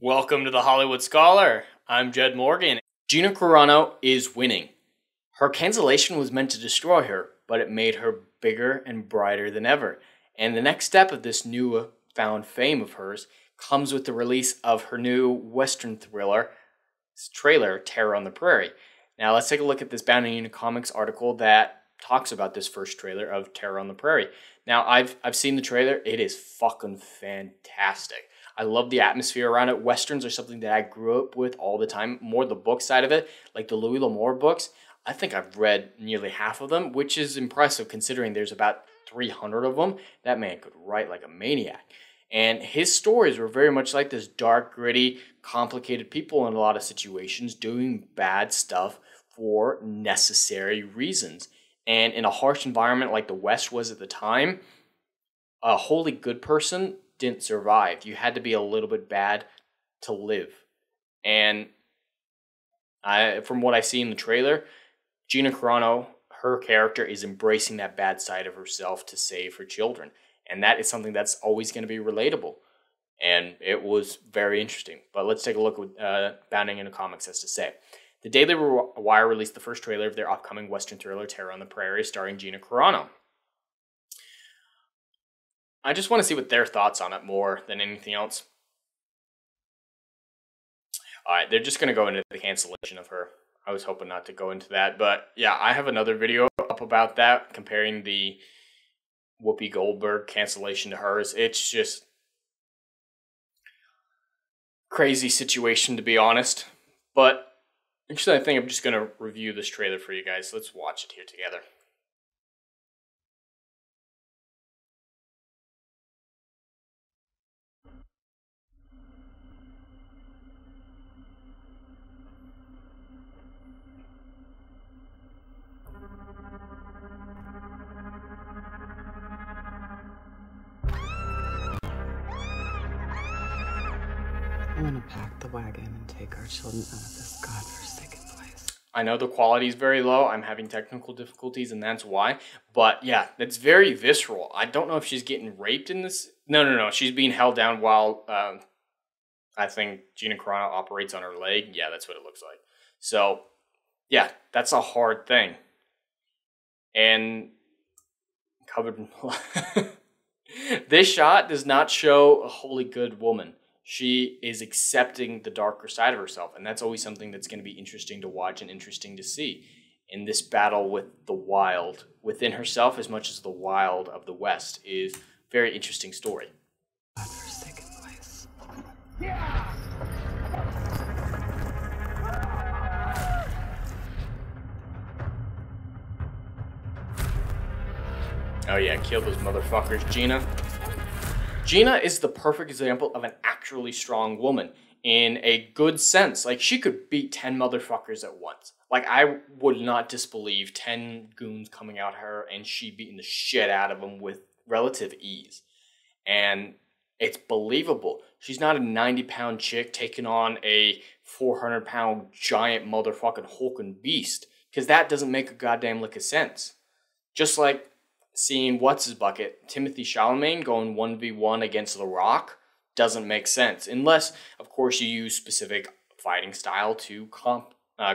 Welcome to the Hollywood Scholar. I'm Jed Morgan. Gina Carano is winning. Her cancellation was meant to destroy her, but it made her bigger and brighter than ever. And the next step of this new found fame of hers comes with the release of her new Western thriller trailer, Terror on the Prairie. Now let's take a look at this Bound in Comics article that talks about this first trailer of Terror on the Prairie. Now I've seen the trailer. It is fucking fantastic. I love the atmosphere around it. Westerns are something that I grew up with all the time. More the book side of it, like the Louis L'Amour books. I think I've read nearly half of them, which is impressive considering there's about 300 of them. That man could write like a maniac. And his stories were very much like this dark, gritty, complicated people in a lot of situations doing bad stuff for necessary reasons. And in a harsh environment like the West was at the time, a wholly good person didn't survive. You had to be a little bit bad to live. And from what I see in the trailer, Gina Carano, her character, is embracing that bad side of herself to save her children. And that is something that's always going to be relatable. And it was very interesting. But let's take a look at what Bounding into Comics has to say. The Daily Wire released the first trailer of their upcoming Western thriller, Terror on the Prairie, starring Gina Carano. I just want to see what their thoughts on it more than anything else. Alright, they're just going to go into the cancellation of her. I was hoping not to go into that. But yeah, I have another video up about that, comparing the Whoopi Goldberg cancellation to hers. It's just crazy situation, to be honest. But actually, I think I'm just going to review this trailer for you guys. Let's watch it here together. I'm gonna pack the wagon and take our children out of this godforsaken place. I know the quality is very low. I'm having technical difficulties, and that's why. But yeah, it's very visceral. I don't know if she's getting raped in this. No. She's being held down while I think Gina Carano operates on her leg. Yeah, that's what it looks like. So yeah, that's a hard thing. And covered in blood. This shot does not show a wholly good woman. She is accepting the darker side of herself, and that's always something that's going to be interesting to watch and interesting to see in this battle with the wild within herself, as much as the wild of the West is a very interesting story. Godforsaken place. Oh yeah, kill those motherfuckers, Gina. Gina is the perfect example of an actually strong woman in a good sense. Like, she could beat 10 motherfuckers at once. Like, I would not disbelieve 10 goons coming at her and she beating the shit out of them with relative ease. And it's believable. She's not a 90-pound chick taking on a 400-pound giant motherfucking hulking beast, because that doesn't make a goddamn lick of sense. Just like seeing What's-His-Bucket, Timothy Chalamet, going 1v1 against The Rock doesn't make sense. Unless, of course, you use specific fighting style to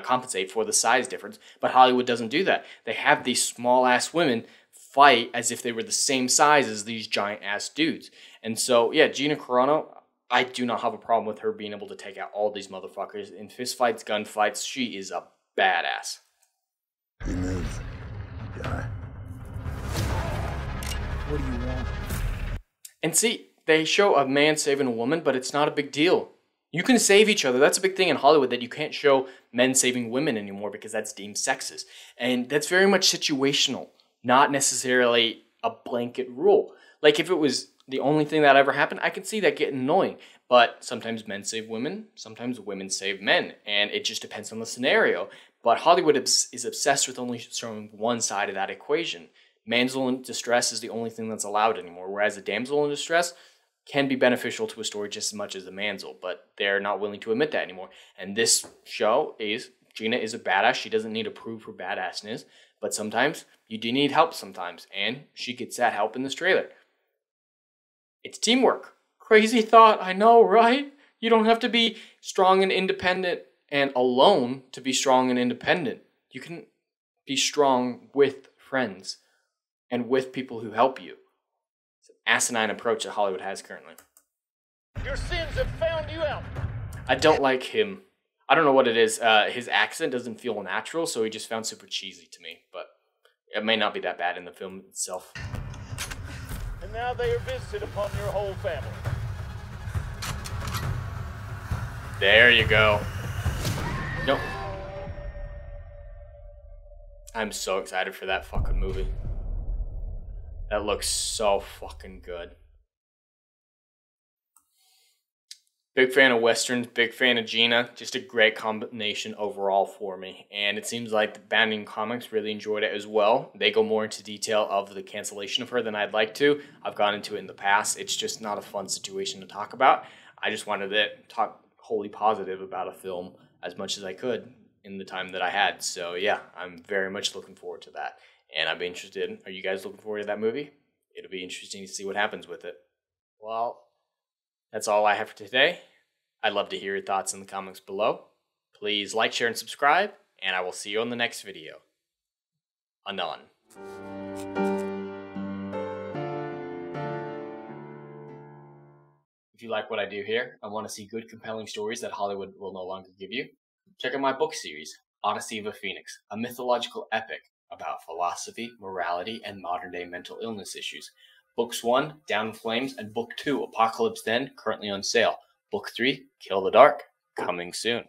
compensate for the size difference. But Hollywood doesn't do that. They have these small-ass women fight as if they were the same size as these giant-ass dudes. And so, yeah, Gina Carano, I do not have a problem with her being able to take out all these motherfuckers. In fistfights, gunfights, she is a badass. You move, guy. What do you want? And see, they show a man saving a woman, but it's not a big deal. You can save each other. That's a big thing in Hollywood, that you can't show men saving women anymore because that's deemed sexist. And that's very much situational, not necessarily a blanket rule. Like, if it was the only thing that ever happened, I could see that getting annoying. But sometimes men save women, sometimes women save men, and it just depends on the scenario. But Hollywood is obsessed with only showing one side of that equation. Damsel in distress is the only thing that's allowed anymore, whereas a damsel in distress can be beneficial to a story just as much as a manzel, but they're not willing to admit that anymore. And this show is, Gina is a badass. She doesn't need to prove her badassness, but sometimes you do need help sometimes, and she gets that help in this trailer. It's teamwork. Crazy thought, I know, right? You don't have to be strong and independent and alone to be strong and independent. You can be strong with friends and with people who help you. It's an asinine approach that Hollywood has currently. Your sins have found you out. I don't like him. I don't know what it is. His accent doesn't feel natural, so he just found super cheesy to me. But it may not be that bad in the film itself. And now they are visited upon your whole family. There you go. Nope. I'm so excited for that fucking movie. That looks so fucking good. Big fan of Westerns, big fan of Gina. Just a great combination overall for me. And it seems like the Banding Comics really enjoyed it as well. They go more into detail of the cancellation of her than I'd like to. I've gone into it in the past. It's just not a fun situation to talk about. I just wanted to talk wholly positive about a film as much as I could in the time that I had. So yeah, I'm very much looking forward to that. And I'd be interested. Are you guys looking forward to that movie? It'll be interesting to see what happens with it. Well, that's all I have for today. I'd love to hear your thoughts in the comments below. Please like, share, and subscribe, and I will see you on the next video. Anon. If you like what I do here and want to see good, compelling stories that Hollywood will no longer give you, check out my book series, Odyssey of a Phoenix, a mythological epic about philosophy, morality, and modern-day mental illness issues. Books 1, Down in Flames, and Book 2, Apocalypse Then, currently on sale. Book 3, Kill the Dark, coming soon.